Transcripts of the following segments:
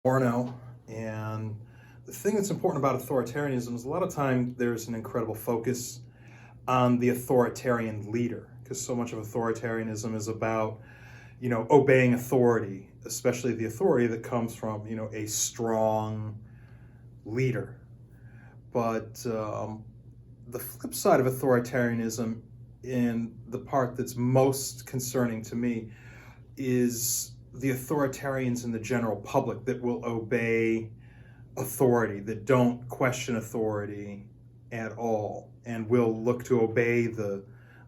Orno. And the thing that's important about authoritarianism is a lot of time there's an incredible focus on the authoritarian leader, because so much of authoritarianism is about, obeying authority, especially the authority that comes from, a strong leader. But the flip side of authoritarianism, in the part that's most concerning to me, is the authoritarians in the general public that will obey authority, that don't question authority at all, and will look to obey the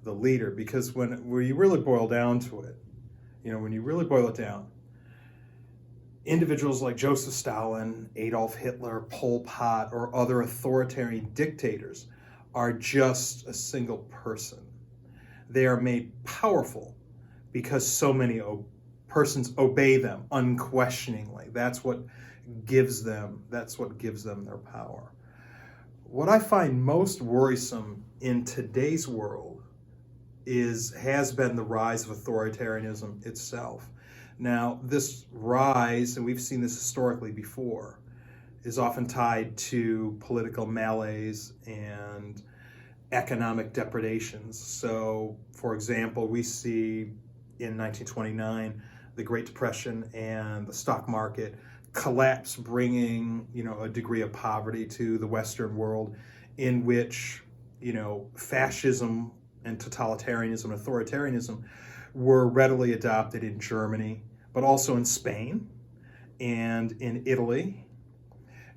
leader. Because when you really boil down to it, when you really boil it down, individuals like Joseph Stalin, Adolf Hitler, Pol Pot, or other authoritarian dictators are just a single person. They are made powerful because so many persons obey them unquestioningly. That's what gives them their power. What I find most worrisome in today's world has been the rise of authoritarianism itself. Now, this rise, and we've seen this historically before, is often tied to political malaise and economic depredations. So, for example, we see in 1929 the Great Depression and the stock market collapse, bringing a degree of poverty to the Western world, in which fascism and totalitarianism and authoritarianism were readily adopted in Germany, but also in Spain and in Italy,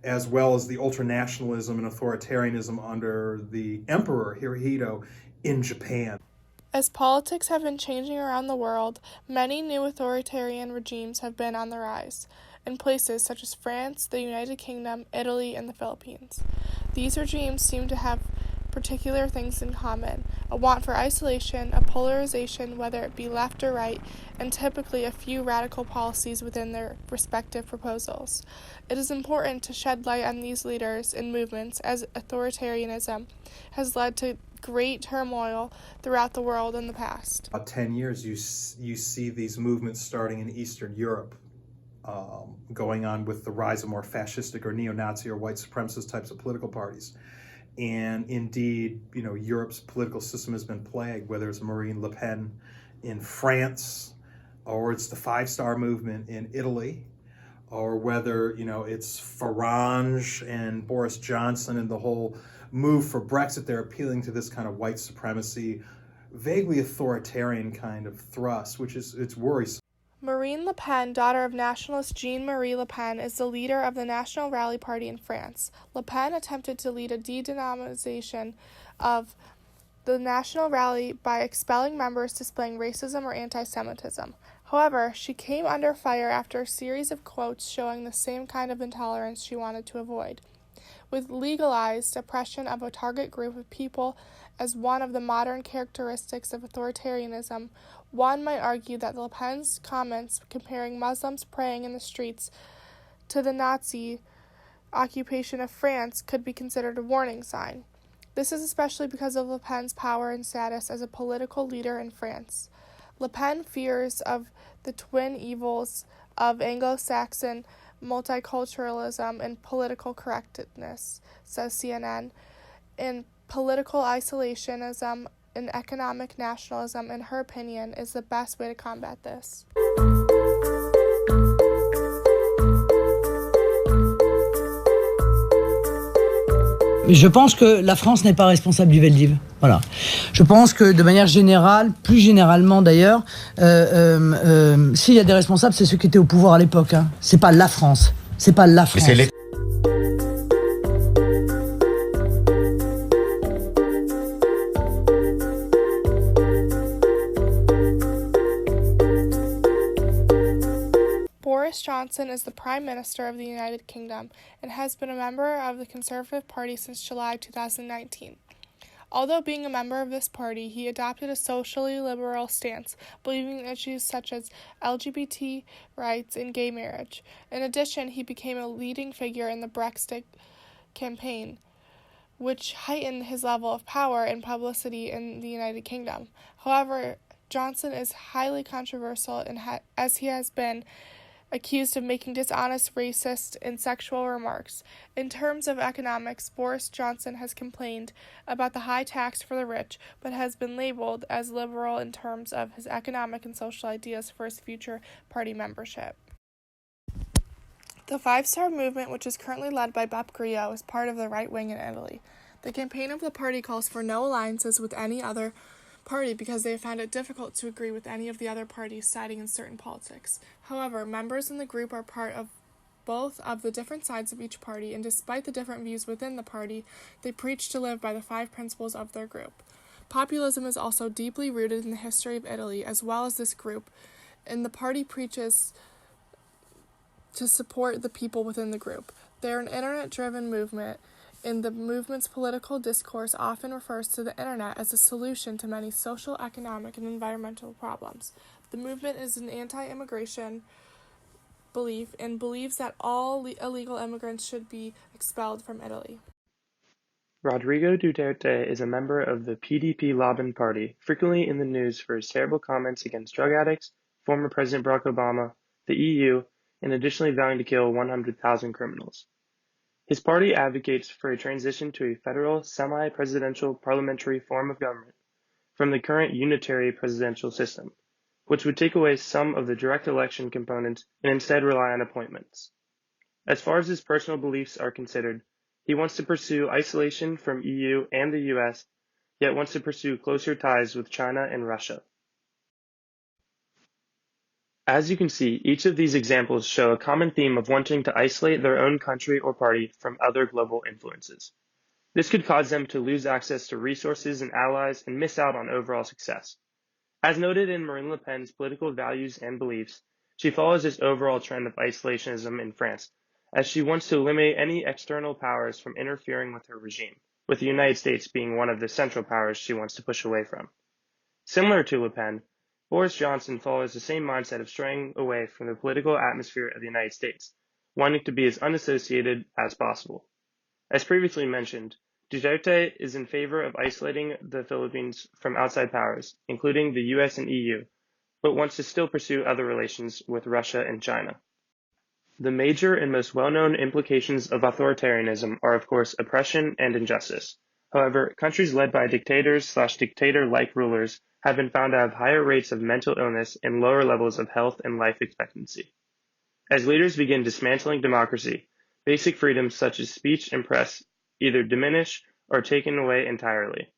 as well as the ultranationalism and authoritarianism under the Emperor Hirohito in Japan. As politics have been changing around the world, many new authoritarian regimes have been on the rise, in places such as France, the United Kingdom, Italy, and the Philippines. These regimes seem to have particular things in common: a want for isolation, a polarization, whether it be left or right, and typically a few radical policies within their respective proposals. It is important to shed light on these leaders and movements, as authoritarianism has led to great turmoil throughout the world in the past. About 10 years, you see these movements starting in Eastern Europe, going on with the rise of more fascistic or neo-Nazi or white supremacist types of political parties. And indeed, Europe's political system has been plagued, whether it's Marine Le Pen in France, or it's the Five Star Movement in Italy, or whether, it's Farage and Boris Johnson and the whole move for Brexit. They're appealing to this kind of white supremacy, vaguely authoritarian kind of thrust, it's worrisome. Marine Le Pen, daughter of nationalist Jean-Marie Le Pen, is the leader of the National Rally Party in France. Le Pen attempted to lead a de-denomination of the National Rally by expelling members displaying racism or anti-Semitism. However, she came under fire after a series of quotes showing the same kind of intolerance she wanted to avoid. With legalized oppression of a target group of people as one of the modern characteristics of authoritarianism, one might argue that Le Pen's comments comparing Muslims praying in the streets to the Nazi occupation of France could be considered a warning sign. This is especially because of Le Pen's power and status as a political leader in France. Le Pen fears of the twin evils of Anglo-Saxon multiculturalism and political correctness, says CNN, and political isolationism and economic nationalism, in her opinion, is the best way to combat this. Je pense que la France n'est pas responsable du Veldiv. Voilà. Je pense que de manière générale, plus généralement d'ailleurs, s'il y a des responsables, c'est ceux qui étaient au pouvoir à l'époque. Hein. C'est pas la France. C'est pas la France. Boris Johnson is the Prime Minister of the United Kingdom and has been a member of the Conservative Party since July 2019. Although being a member of this party, he adopted a socially liberal stance, believing in issues such as LGBT rights and gay marriage. In addition, he became a leading figure in the Brexit campaign, which heightened his level of power and publicity in the United Kingdom. However, Johnson is highly controversial as he has been accused of making dishonest, racist, and sexual remarks. In terms of economics, Boris Johnson has complained about the high tax for the rich, but has been labeled as liberal in terms of his economic and social ideas for his future party membership. The Five Star Movement, which is currently led by Beppe Grillo, is part of the right wing in Italy. The campaign of the party calls for no alliances with any other party because they have found it difficult to agree with any of the other parties siding in certain politics. However, members in the group are part of both of the different sides of each party, and despite the different views within the party, they preach to live by the 5 principles of their group. Populism is also deeply rooted in the history of Italy, as well as this group, and the party preaches to support the people within the group. They are an internet-driven movement, and the movement's political discourse often refers to the internet as a solution to many social, economic, and environmental problems. The movement is an anti-immigration belief and believes that all illegal immigrants should be expelled from Italy. Rodrigo Duterte is a member of the PDP-Laban party, frequently in the news for his terrible comments against drug addicts, former President Barack Obama, the EU, and additionally vowing to kill 100,000 criminals. His party advocates for a transition to a federal, semi-presidential parliamentary form of government from the current unitary presidential system, which would take away some of the direct election components and instead rely on appointments. As far as his personal beliefs are considered, he wants to pursue isolation from EU and the US, yet wants to pursue closer ties with China and Russia. As you can see, each of these examples show a common theme of wanting to isolate their own country or party from other global influences. This could cause them to lose access to resources and allies and miss out on overall success. As noted in Marine Le Pen's political values and beliefs, she follows this overall trend of isolationism in France, as she wants to eliminate any external powers from interfering with her regime, with the United States being one of the central powers she wants to push away from. Similar to Le Pen, Boris Johnson follows the same mindset of straying away from the political atmosphere of the United States, wanting to be as unassociated as possible. As previously mentioned, Duterte is in favor of isolating the Philippines from outside powers, including the US and EU, but wants to still pursue other relations with Russia and China. The major and most well-known implications of authoritarianism are, of course, oppression and injustice. However, countries led by dictators/dictator-like rulers have been found to have higher rates of mental illness and lower levels of health and life expectancy. As leaders begin dismantling democracy, basic freedoms such as speech and press either diminish or are taken away entirely.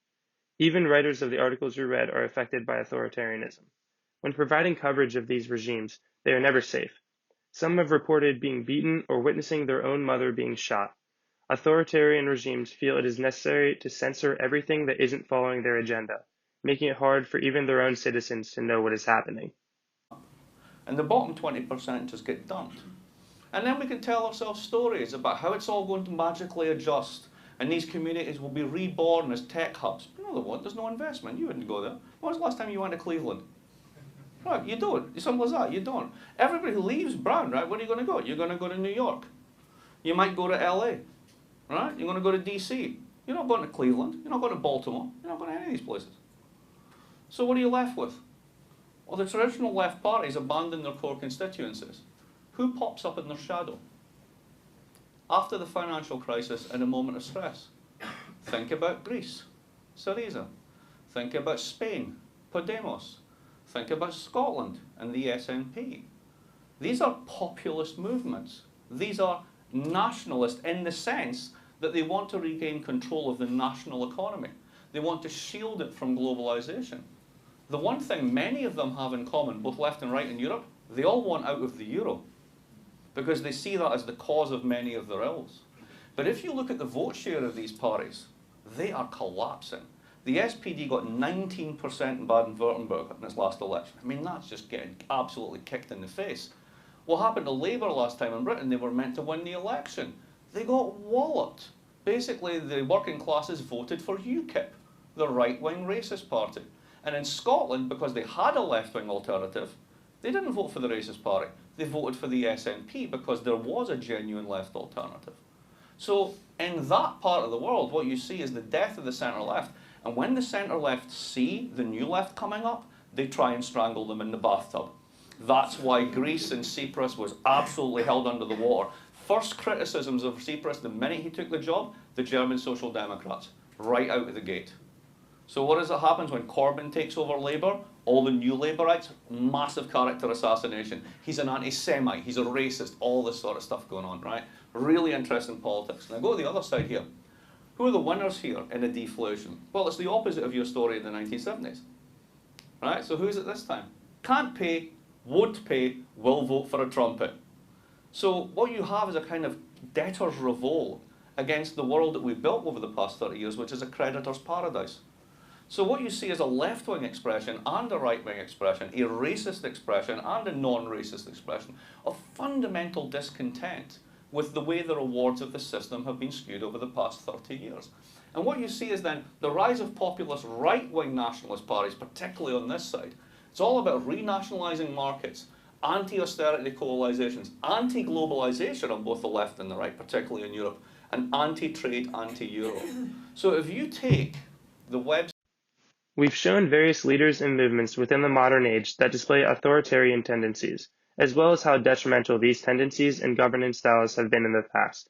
Even writers of the articles we read are affected by authoritarianism. When providing coverage of these regimes, they are never safe. Some have reported being beaten or witnessing their own mother being shot. Authoritarian regimes feel it is necessary to censor everything that isn't following their agenda, making it hard for even their own citizens to know what is happening. And the bottom 20% just get dumped. And then we can tell ourselves stories about how it's all going to magically adjust, and these communities will be reborn as tech hubs. No, they won't. There's no investment. You wouldn't go there. When was the last time you went to Cleveland? Right, you don't. It's simple as that. You don't. Everybody who leaves Brown, right, where are you going to go? You're going to go to New York. You might go to LA, right? You're going to go to DC. You're not going to Cleveland. You're not going to Baltimore. You're not going to any of these places. So what are you left with? Well, the traditional left parties abandon their core constituencies. Who pops up in their shadow? After the financial crisis and a moment of stress. Think about Greece, Syriza. Think about Spain, Podemos. Think about Scotland and the SNP. These are populist movements. These are nationalist in the sense that they want to regain control of the national economy. They want to shield it from globalization. The one thing many of them have in common, both left and right in Europe, they all want out of the euro because they see that as the cause of many of their ills. But if you look at the vote share of these parties, they are collapsing. The SPD got 19% in Baden-Württemberg in its last election. I mean, that's just getting absolutely kicked in the face. What happened to Labour last time in Britain? They were meant to win the election. They got walloped. Basically, the working classes voted for UKIP, the right-wing racist party. And in Scotland, because they had a left-wing alternative, they didn't vote for the racist party. They voted for the SNP because there was a genuine left alternative. So in that part of the world, what you see is the death of the centre-left. And when the centre-left see the new left coming up, they try and strangle them in the bathtub. That's why Greece and Cyprus was absolutely held under the water. First criticisms of Cyprus the minute he took the job, the German Social Democrats, right out of the gate. So what is it happens when Corbyn takes over Labour? All the new Labourites, massive character assassination. He's an anti-Semite, he's a racist, all this sort of stuff going on, right? Really interesting politics. Now go to the other side here. Who are the winners here in a deflation? Well, it's the opposite of your story in the 1970s, right? So who's it this time? Can't pay, won't pay, will vote for a trumpet. So what you have is a kind of debtor's revolt against the world that we've built over the past 30 years, which is a creditor's paradise. So what you see is a left-wing expression and a right-wing expression, a racist expression and a non-racist expression of fundamental discontent with the way the rewards of the system have been skewed over the past 30 years. And what you see is then the rise of populist right-wing nationalist parties, particularly on this side. It's all about renationalising markets, anti-austerity coalitions, anti-globalisation on both the left and the right, particularly in Europe, and anti-trade, anti-Euro. So if you take the website... We've shown various leaders and movements within the modern age that display authoritarian tendencies, as well as how detrimental these tendencies and governance styles have been in the past.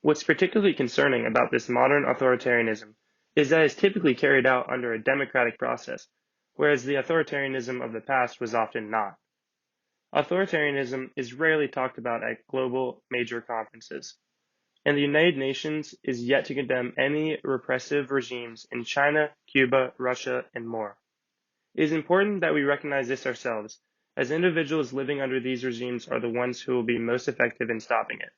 What's particularly concerning about this modern authoritarianism is that it's typically carried out under a democratic process, whereas the authoritarianism of the past was often not. Authoritarianism is rarely talked about at global major conferences, and the United Nations is yet to condemn any repressive regimes in China, Cuba, Russia, and more. It is important that we recognize this ourselves, as individuals living under these regimes are the ones who will be most effective in stopping it.